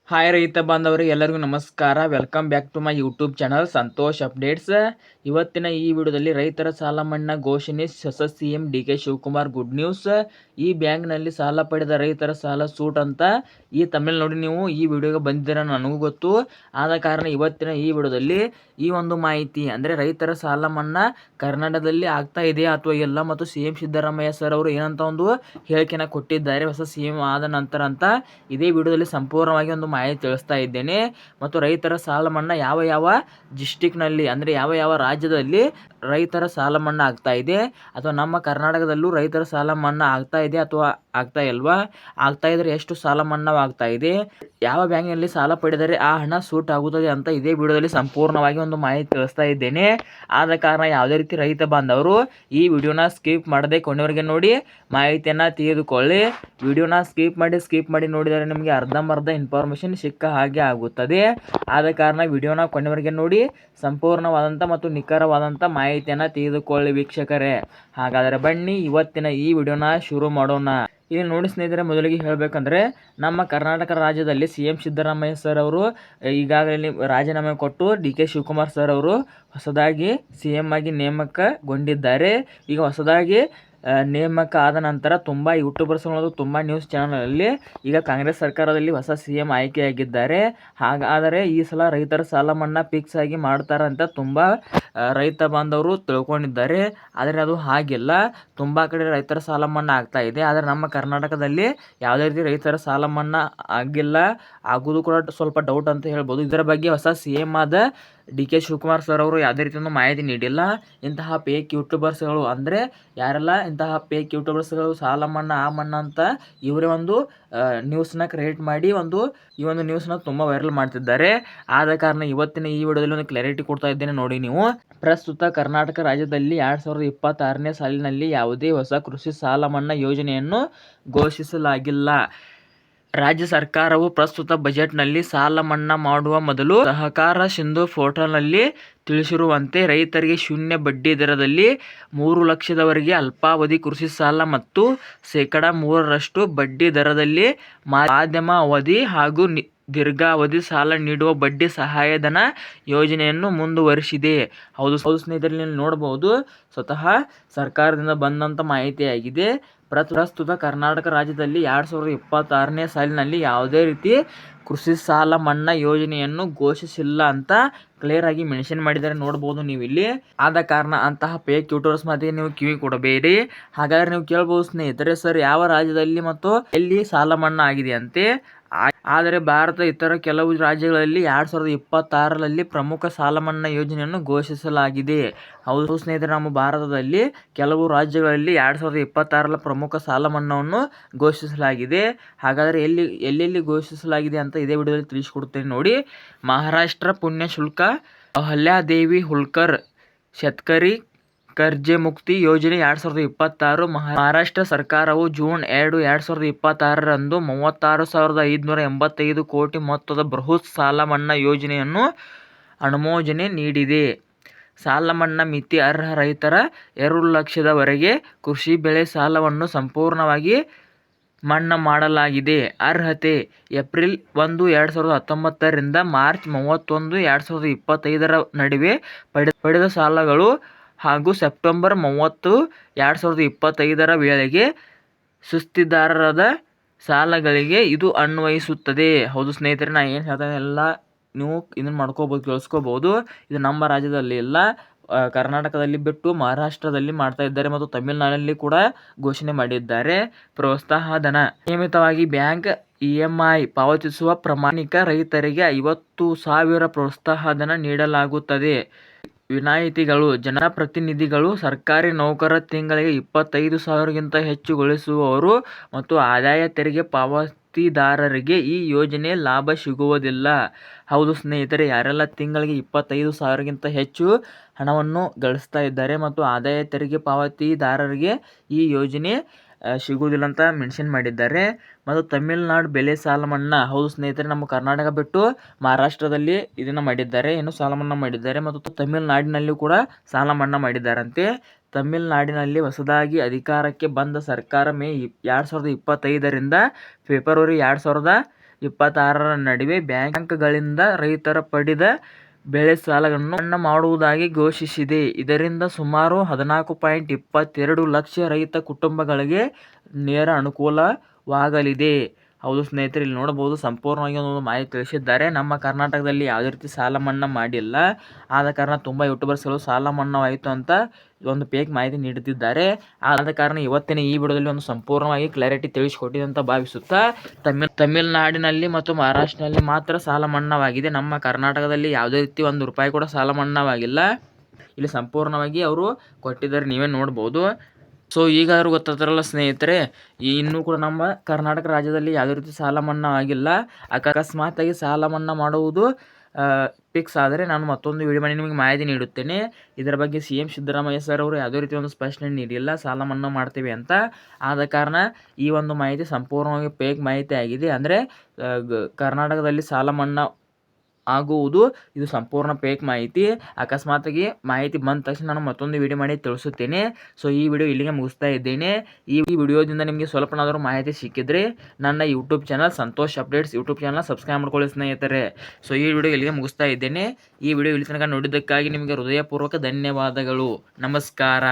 Hi ರೈತ ಬಾಂಧವರಿಗೆ ಎಲ್ಲರಿಗೂ ನಮಸ್ಕಾರ. Welcome back to my YouTube channel Santosh updates. ಇವತ್ತಿನ ಈ ವಿಡಿಯೋದಲ್ಲಿ ರೈತರ ಸಾಲ ಮನ್ನಾ ಘೋಷಣೆ, ಹೊಸ CM D K. Shivakumar good news. ಈ ಬ್ಯಾಂಕ್ನಲ್ಲಿ ಸಾಲ ಪಡೆದ ರೈತರ ಸಾಲ ಸೂಟ್ ಅಂತ ಈ ತಮಿಳ್ ನೋಡಿ ನೀವು ಈ ವಿಡಿಯೋಗೆ ಬಂದಿದ್ದೀರ ನನಗೂ ಗೊತ್ತು. ಆದ ಕಾರಣ ಇವತ್ತಿನ ಈ ವಿಡಿಯೋದಲ್ಲಿ ಈ ಒಂದು ಮಾಹಿತಿ ಅಂದರೆ ರೈತರ ಸಾಲ ಮನ್ನಾ ಕರ್ನಾಟಕದಲ್ಲಿ ಆಗ್ತಾ ಇದೆಯಾ ಅಥವಾ ಇಲ್ಲ, ಮತ್ತು ಸಿಎಂ ಸಿದ್ದರಾಮಯ್ಯ ಸರ್ ಅವರು ಏನಂತ ಒಂದು ಹೇಳಿಕೆನ ಕೊಟ್ಟಿದ್ದಾರೆ ಹೊಸ ಸಿಎಂ ಆದ ನಂತರ ಅಂತ ಇದೇ ವಿಡಿಯೋದಲ್ಲಿ ಸಂಪೂರ್ಣವಾಗಿ ಒಂದು ಮಾಹಿತಿ ತಿಳಿಸ್ತಾ ಇದ್ದೇನೆ. ಮತ್ತು ರೈತರ ಸಾಲ ಮನ್ನಾ ಯಾವ ಯಾವ ಡಿಸ್ಟಿಕ್ನಲ್ಲಿ ಅಂದರೆ ಯಾವ ಯಾವ ರಾಜ್ಯದಲ್ಲಿ ರೈತರ ಸಾಲ ಮನ್ನಾ ಆಗ್ತಾ ಇದೆ, ಅಥವಾ ನಮ್ಮ ಕರ್ನಾಟಕದಲ್ಲೂ ರೈತರ ಸಾಲ ಮನ್ನಾ ಆಗ್ತಾ ಇದೆ ಅಥವಾ ಆಗ್ತಾ ಇಲ್ವಾ, ಆಗ್ತಾ ಇದ್ರೆ ಎಷ್ಟು ಸಾಲ ಮನ್ನಾ ಆಗ್ತಾ ಇದೆ, ಯಾವ ಬ್ಯಾಂಕಿನಲ್ಲಿ ಸಾಲ ಪಡೆದರೆ ಆ ಹಣ ಸೂಟ್ ಆಗುತ್ತದೆ ಅಂತ ಇದೇ ವಿಡಿಯೋದಲ್ಲಿ ಸಂಪೂರ್ಣವಾಗಿ ಒಂದು ಮಾಹಿತಿ ತಿಳಿಸ್ತಾ ಇದ್ದೇನೆ. ಆದ ಕಾರಣ ಯಾವುದೇ ರೀತಿ ರೈತ ಬಾಂಧವರು ಈ ವಿಡಿಯೋನ ಸ್ಕಿಪ್ ಮಾಡದೆ ಕೊನೆವರೆಗೆ ನೋಡಿ ಮಾಹಿತಿಯನ್ನು ತಿಳಿದುಕೊಳ್ಳಿ. ವಿಡಿಯೋನ ಸ್ಕಿಪ್ ಮಾಡಿ ನೋಡಿದರೆ ನಿಮಗೆ ಅರ್ಧಂಬರ್ಧ ಇನ್ಫಾರ್ಮೇಷನ್ ಸಿಕ್ಕ ಹಾಗೆ ಆಗುತ್ತದೆ. ಆದ ಕಾರಣ ವಿಡಿಯೋನ ಕೊನೆವರೆಗೆ ನೋಡಿ ಸಂಪೂರ್ಣವಾದಂಥ ಮತ್ತು ನಿಖರವಾದಂಥ ಮಾಹಿತಿಯನ್ನು ತಿಳಿದುಕೊಳ್ಳಿ ವೀಕ್ಷಕರೇ. ಹಾಗಾದರೆ ಬನ್ನಿ ಇವತ್ತಿನ ಈ ವಿಡಿಯೋನ ಶುರು ಮಾಡೋಣ. ಇಲ್ಲಿ ನೋಡಿ ಸ್ನೇಹಿತರೆ, ಮೊದಲಿಗೆ ಹೇಳಬೇಕಂದ್ರೆ ನಮ್ಮ ಕರ್ನಾಟಕ ರಾಜ್ಯದಲ್ಲಿ ಸಿಎಂ ಸಿದ್ದರಾಮಯ್ಯ ಸರ್ ಅವರು ಈಗಾಗಲೇ ರಾಜೀನಾಮೆ ಕೊಟ್ಟು ಡಿ.ಕೆ. ಶಿವಕುಮಾರ್ ಸರ್ ಅವರು ಹೊಸದಾಗಿ ಸಿಎಂ ಆಗಿ ನೇಮಕಗೊಂಡಿದ್ದಾರೆ. ಈಗ ಹೊಸದಾಗಿ ನೇಮಕ ಆದ ನಂತರ ತುಂಬ ಯೂಟ್ಯೂಬರ್ಸ್ ಅನ್ನೋದು ತುಂಬ ನ್ಯೂಸ್ ಚಾನಲಲ್ಲಿ ಈಗ ಕಾಂಗ್ರೆಸ್ ಸರ್ಕಾರದಲ್ಲಿ ಹೊಸ ಸಿಎಂ ಆಯ್ಕೆಯಾಗಿದ್ದಾರೆ. ಹಾಗಾದರೆ ಈ ಸಲ ರೈತರ ಸಾಲ ಮನ್ನಾ ಫಿಕ್ಸ್ ಆಗಿ ಮಾಡ್ತಾರಂತ ತುಂಬ ರೈತ ಬಾಂಧವರು ತಿಳ್ಕೊಂಡಿದ್ದಾರೆ. ಆದರೆ ಅದು ಹಾಗಿಲ್ಲ. ತುಂಬ ಕಡೆ ರೈತರ ಸಾಲ ಮನ್ನಾ ಆಗ್ತಾ ಇದೆ, ಆದರೆ ನಮ್ಮ ಕರ್ನಾಟಕದಲ್ಲಿ ಯಾವುದೇ ರೀತಿ ರೈತರ ಸಾಲ ಮನ್ನಾ ಆಗಿಲ್ಲ, ಆಗೋದು ಕೂಡ ಸ್ವಲ್ಪ ಡೌಟ್ ಅಂತ ಹೇಳ್ಬೋದು. ಇದರ ಬಗ್ಗೆ ಹೊಸ ಸಿಎಂ ಆದ ಡಿ.ಕೆ. ಶಿವಕುಮಾರ್ ಸರ್ ಅವರು ಯಾವುದೇ ರೀತಿಯ ಮಾಹಿತಿ ನೀಡಿಲ್ಲ. ಇಂತಹ ಫೇಕ್ ಯೂಟ್ಯೂಬರ್ಸ್ಗಳು ಅಂದರೆ ಯಾರೆಲ್ಲ ಇಂತಹ ಫೇಕ್ ಯೂಟ್ಯೂಬರ್ಸ್ಗಳು ಸಾಲ ಮನ್ನಾ ಆ ಮನ್ನಾ ಅಂತ ಇವರೇ ಒಂದು ನ್ಯೂಸ್ನ ಕ್ರಿಯೇಟ್ ಮಾಡಿ ಈ ಒಂದು ನ್ಯೂಸ್ನ ತುಂಬ ವೈರಲ್ ಮಾಡ್ತಿದ್ದಾರೆ. ಆದ ಕಾರಣ ಇವತ್ತಿನ ಈ ವಿಡಿಯೋದಲ್ಲಿ ಒಂದು ಕ್ಲಾರಿಟಿ ಕೊಡ್ತಾ ಇದ್ದೇನೆ ನೋಡಿ ನೀವು. ಪ್ರಸ್ತುತ ಕರ್ನಾಟಕ ರಾಜ್ಯದಲ್ಲಿ 2026ನೇ ಸಾಲಿನಲ್ಲಿ ಯಾವುದೇ ಹೊಸ ಕೃಷಿ ಸಾಲ ಮನ್ನಾ ಯೋಜನೆಯನ್ನು ಘೋಷಿಸಲಾಗಿಲ್ಲ. ರಾಜ್ಯ ಸರ್ಕಾರವು ಪ್ರಸ್ತುತ ಬಜೆಟ್ನಲ್ಲಿ ಸಾಲ ಮನ್ನಾ ಮಾಡುವ ಮೊದಲು ಸಹಕಾರ ಸಿಂಧು ಪೋರ್ಟಲ್ನಲ್ಲಿ ತಿಳಿಸಿರುವಂತೆ ರೈತರಿಗೆ ಶೂನ್ಯ ಬಡ್ಡಿ ದರದಲ್ಲಿ 3 ಲಕ್ಷದವರೆಗೆ ಅಲ್ಪಾವಧಿ ಕೃಷಿ ಸಾಲ ಮತ್ತು ಶೇಕಡಾ 3ರಷ್ಟು ಬಡ್ಡಿ ದರದಲ್ಲಿ ಮಧ್ಯಮ ಅವಧಿ ಹಾಗೂ ದೀರ್ಘಾವಧಿ ಸಾಲ ನೀಡುವ ಬಡ್ಡಿ ಸಹಾಯಧನ ಯೋಜನೆಯನ್ನು ಮುಂದುವರಿಸಿದೆ. ಹೌದು ಸ್ನೇಹಿತರೆ, ನೀವು ನೋಡಬಹುದು, ಸ್ವತಃ ಸರ್ಕಾರದಿಂದ ಬಂದಂಥ ಮಾಹಿತಿಯಾಗಿದೆ. ಪ್ರಸ್ತುತ ಕರ್ನಾಟಕ ರಾಜ್ಯದಲ್ಲಿ 2026ನೇ ಸಾಲಿನಲ್ಲಿ ಯಾವುದೇ ರೀತಿ ಕೃಷಿ ಸಾಲ ಮನ್ನಾ ಯೋಜನೆಯನ್ನು ಘೋಷಿಸಿಲ್ಲ ಅಂತ ಕ್ಲಿಯರ್ ಆಗಿ ಮೆನ್ಷನ್ ಮಾಡಿದ್ದಾರೆ, ನೋಡ್ಬೋದು ನೀವು ಇಲ್ಲಿ. ಆದ ಕಾರಣ ಅಂತಹ ಫೇಕ್ ಯೂಟ್ಯೂಬರ್ಸ್ ಮತ್ತೆ ನೀವು ಕಿವಿ ಕೊಡಬೇಡಿ. ಹಾಗಾದ್ರೆ ನೀವು ಕೇಳ್ಬೋದು ಸ್ನೇಹಿತರೆ, ಸರ್ ಯಾವ ರಾಜ್ಯದಲ್ಲಿ ಮತ್ತು ಎಲ್ಲಿ ಸಾಲ ಮನ್ನಾ ಆಗಿದೆ ಅಂತೆ. ಆದರೆ ಭಾರತ ಇತರ ಕೆಲವು ರಾಜ್ಯಗಳಲ್ಲಿ 2026ರಲ್ಲಿ ಪ್ರಮುಖ ಸಾಲ ಮನ್ನಾ ಯೋಜನೆಯನ್ನು ಘೋಷಿಸಲಾಗಿದೆ. ಹೌದು ಸ್ನೇಹಿತರೆ, ನಮ್ಮ ಭಾರತದಲ್ಲಿ ಕೆಲವು ರಾಜ್ಯಗಳಲ್ಲಿ 2026ರ ಪ್ರಮುಖ ಸಾಲ ಮನ್ನಾವನ್ನು ಘೋಷಿಸಲಾಗಿದೆ. ಹಾಗಾದರೆ ಎಲ್ಲೆಲ್ಲಿ ಘೋಷಿಸಲಾಗಿದೆ ಅಂತ ಇದೇ ವಿಡಿಯೋದಲ್ಲಿ ತಿಳಿಸಿಕೊಡ್ತೇನೆ ನೋಡಿ. ಮಹಾರಾಷ್ಟ್ರ ಪುಣ್ಯಶುಲ್ಕ ಅಹಲ್ಯಾದೇವಿ ಹೋಳ್ಕರ್ ಶೇತಕರಿ ಕರ್ಜೆಮುಕ್ತಿ ಯೋಜನೆ 2026. ಮಹಾರಾಷ್ಟ್ರ ಸರ್ಕಾರವು ಜೂನ್ 2, 2026ರಂದು 36,585 ಕೋಟಿ ಮೊತ್ತದ ಬೃಹತ್ ಸಾಲ ಮನ್ನಾ ಯೋಜನೆಯನ್ನು ಅನುಮೋದನೆ ನೀಡಿದೆ. ಸಾಲ ಮನ್ನಾ ಮಿತಿ ಅರ್ಹ ರೈತರ 2 ಲಕ್ಷದವರೆಗೆ ಕೃಷಿ ಬೆಳೆ ಸಾಲವನ್ನು ಸಂಪೂರ್ಣವಾಗಿ ಮನ್ನಾ ಮಾಡಲಾಗಿದೆ. ಅರ್ಹತೆ: ಏಪ್ರಿಲ್ 1, 2019ರಿಂದ ಮಾರ್ಚ್ 31, 2025ರ ನಡುವೆ ಪಡೆದ ಸಾಲಗಳು ಹಾಗೂ ಸೆಪ್ಟೆಂಬರ್ 30, 2025ರ ವೇಳೆಗೆ ಸುಸ್ತಿದಾರರಾದ ಸಾಲಗಳಿಗೆ ಇದು ಅನ್ವಯಿಸುತ್ತದೆ. ಹೌದು ಸ್ನೇಹಿತರೆ, ನಾನು ಏನು ಹೇಳ್ತೇನೆ ಎಲ್ಲ ನೀವು ಇದನ್ನು ಮಾಡ್ಕೋಬೋದು, ಕೇಳಿಸ್ಕೋಬೋದು. ಇದು ನಮ್ಮ ರಾಜ್ಯದಲ್ಲಿ ಇಲ್ಲ, ಕರ್ನಾಟಕದಲ್ಲಿ ಬಿಟ್ಟು ಮಹಾರಾಷ್ಟ್ರದಲ್ಲಿ ಮಾಡ್ತಾ ಇದ್ದಾರೆ ಮತ್ತು ತಮಿಳುನಾಡಿನಲ್ಲಿ ಕೂಡ ಘೋಷಣೆ ಮಾಡಿದ್ದಾರೆ. ಪ್ರೋತ್ಸಾಹ ಧನ: ನಿಯಮಿತವಾಗಿ ಬ್ಯಾಂಕ್ ಇಎಂಐ ಪಾವತಿಸುವ ಪ್ರಾಮಾಣಿಕ ರೈತರಿಗೆ 50,000 ಪ್ರೋತ್ಸಾಹ ಧನ ನೀಡಲಾಗುತ್ತದೆ. ವಿನಾಯಿತಿಗಳು: ಜನಪ್ರತಿನಿಧಿಗಳು, ಸರ್ಕಾರಿ ನೌಕರರು, ತಿಂಗಳಿಗೆ 25,000ಗಿಂತ ಹೆಚ್ಚು ಗಳಿಸುವವರು ಮತ್ತು ಆದಾಯ ತೆರಿಗೆ ಪಾವತಿದಾರರಿಗೆ ಈ ಯೋಜನೆ ಲಾಭ ಸಿಗುವುದಿಲ್ಲ. ಹೌದು ಸ್ನೇಹಿತರೆ, ಯಾರೆಲ್ಲ ತಿಂಗಳಿಗೆ 25,000ಗಿಂತ ಹೆಚ್ಚು ಹಣವನ್ನು ಗಳಿಸ್ತಾ ಇದ್ದಾರೆ ಮತ್ತು ಆದಾಯ ತೆರಿಗೆ ಪಾವತಿದಾರರಿಗೆ ಈ ಯೋಜನೆ ಸಿಗುವುದಿಲ್ಲ ಅಂತ ಮೆನ್ಷನ್ ಮಾಡಿದ್ದಾರೆ. ಮತ್ತು ತಮಿಳುನಾಡು ಬೆಳೆ ಸಾಲ ಮನ್ನಾ: ಹೌದು ಸ್ನೇಹಿತರೆ, ನಮ್ಮ ಕರ್ನಾಟಕ ಬಿಟ್ಟು ಮಹಾರಾಷ್ಟ್ರದಲ್ಲಿ ಇದನ್ನು ಮಾಡಿದ್ದಾರೆ, ಏನು ಸಾಲ ಮನ್ನಾ ಮಾಡಿದ್ದಾರೆ, ಮತ್ತು ತಮಿಳುನಾಡಿನಲ್ಲಿ ಕೂಡ ಸಾಲ ಮನ್ನಾ ಮಾಡಿದ್ದಾರಂತೆ. ತಮಿಳುನಾಡಿನಲ್ಲಿ ಹೊಸದಾಗಿ ಅಧಿಕಾರಕ್ಕೆ ಬಂದ ಸರ್ಕಾರ ಮೇ 2025ರಿಂದ ಫೆಬ್ರವರಿ 26ರ ನಡುವೆ ಬ್ಯಾಂಕ್ಗಳಿಂದ ರೈತರ ಪಡೆದ ಬೆಳೆ ಸಾಲಗಳನ್ನು ಮನ್ನಾ ಮಾಡುವುದಾಗಿ ಘೋಷಿಸಿದೆ. ಇದರಿಂದ ಸುಮಾರು 14.22 ಲಕ್ಷ ರೈತ ಕುಟುಂಬಗಳಿಗೆ ನೇರ ಅನುಕೂಲವಾಗಲಿದೆ. ಹೌದು ಸ್ನೇಹಿತರೆ, ಇಲ್ಲಿ ನೋಡಬಹುದು ಸಂಪೂರ್ಣವಾಗಿ ಒಂದು ಮಾಹಿತಿ ತಿಳಿಸಿದ್ದಾರೆ. ನಮ್ಮ ಕರ್ನಾಟಕದಲ್ಲಿ ಯಾವುದೇ ರೀತಿ ಸಾಲ ಮನ್ನಾ ಮಾಡಿಲ್ಲ, ಆದ ಕಾರಣ ತುಂಬ ಯೂಟ್ಯೂಬರ್ಸ್ಗಳು ಸಾಲ ಮನ್ನಾವಾಯಿತು ಅಂತ ಒಂದು ಫೇಕ್ ಮಾಹಿತಿ ನೀಡುತ್ತಿದ್ದಾರೆ. ಆದ ಕಾರಣ ಇವತ್ತಿನ ಈ ವಿಡಿಯೋದಲ್ಲಿ ಒಂದು ಸಂಪೂರ್ಣವಾಗಿ ಕ್ಲಾರಿಟಿ ತಿಳಿಸಿಕೊಟ್ಟಿದೆ ಅಂತ ಭಾವಿಸುತ್ತಾ, ತಮಿಳುನಾಡಿನಲ್ಲಿ ಮತ್ತು ಮಹಾರಾಷ್ಟ್ರದಲ್ಲಿ ಮಾತ್ರ ಸಾಲ ಮನ್ನಾವಾಗಿದೆ. ನಮ್ಮ ಕರ್ನಾಟಕದಲ್ಲಿ ಯಾವುದೇ ರೀತಿ ₹1 ಕೂಡ ಸಾಲ ಮನ್ನಾವಾಗಿಲ್ಲ. ಇಲ್ಲಿ ಸಂಪೂರ್ಣವಾಗಿ ಅವರು ಕೊಟ್ಟಿದ್ದಾರೆ, ನೀವೇ ನೋಡ್ಬೋದು. ಸೊ ಈಗಾದರೂ ಗೊತ್ತಾಗ್ತಾರಲ್ಲ ಸ್ನೇಹಿತರೆ, ಇನ್ನೂ ಕೂಡ ನಮ್ಮ ಕರ್ನಾಟಕ ರಾಜ್ಯದಲ್ಲಿ ಯಾವುದೇ ರೀತಿ ಸಾಲ ಮನ್ನಾ ಆಗಿಲ್ಲ. ಅಕಸ್ಮಾತಾಗಿ ಸಾಲ ಮನ್ನಾ ಮಾಡುವುದು ಫಿಕ್ಸ್ ಆದರೆ ನಾನು ಮತ್ತೊಂದು ವಿಡಿಯೋ ಮಾಡಿ ನಿಮಗೆ ಮಾಹಿತಿ ನೀಡುತ್ತೇನೆ. ಇದರ ಬಗ್ಗೆ CM ಸಿದ್ದರಾಮಯ್ಯ ಸರ್ ಅವರು ಯಾವುದೇ ರೀತಿ ಒಂದು ಸ್ಪಷ್ಟನೆ ನೀಡಿಲ್ಲ ಸಾಲ ಮನ್ನಾ ಮಾಡ್ತೀವಿ ಅಂತ. ಆದ ಕಾರಣ ಈ ಒಂದು ಮಾಹಿತಿ ಸಂಪೂರ್ಣವಾಗಿ ಫೇಕ್ ಮಾಹಿತಿ ಆಗಿದೆ. ಅಂದರೆ ಕರ್ನಾಟಕದಲ್ಲಿ ಸಾಲ ಮನ್ನಾ ಆಗುವುದು ಇದು ಸಂಪೂರ್ಣ ಫೇಕ್ ಮಾಹಿತಿ. ಅಕಸ್ಮಾತಾಗಿ ಮಾಹಿತಿ ಬಂದ ತಕ್ಷಣ ನಾನು ಮತ್ತೊಂದು ವಿಡಿಯೋ ಮಾಡಿ ತಿಳಿಸುತ್ತೇನೆ. ಸೊ ಈ ವಿಡಿಯೋ ಇಲ್ಲಿಗೆ ಮುಗಿಸ್ತಾ ಇದ್ದೇನೆ. ಈ ವಿಡಿಯೋದಿಂದ ನಿಮಗೆ ಸ್ವಲ್ಪನಾದರೂ ಮಾಹಿತಿ ಸಿಕ್ಕಿದ್ರೆ ನನ್ನ YouTube channel Santosh updates YouTube channel subscribe ಮಾಡ್ಕೊಳ್ಳಿ ಸ್ನೇಹಿತರೆ. ಸೊ ಈ ವಿಡಿಯೋ ಇಲ್ಲಿಗೆ ಮುಗಿಸ್ತಾ ಇದ್ದೇನೆ. ಈ ವಿಡಿಯೋ ಇಲ್ಲಿ ತನಕ ನೋಡಿದ್ದಕ್ಕಾಗಿ ನಿಮಗೆ ಹೃದಯಪೂರ್ವಕ ಧನ್ಯವಾದಗಳು. ನಮಸ್ಕಾರ.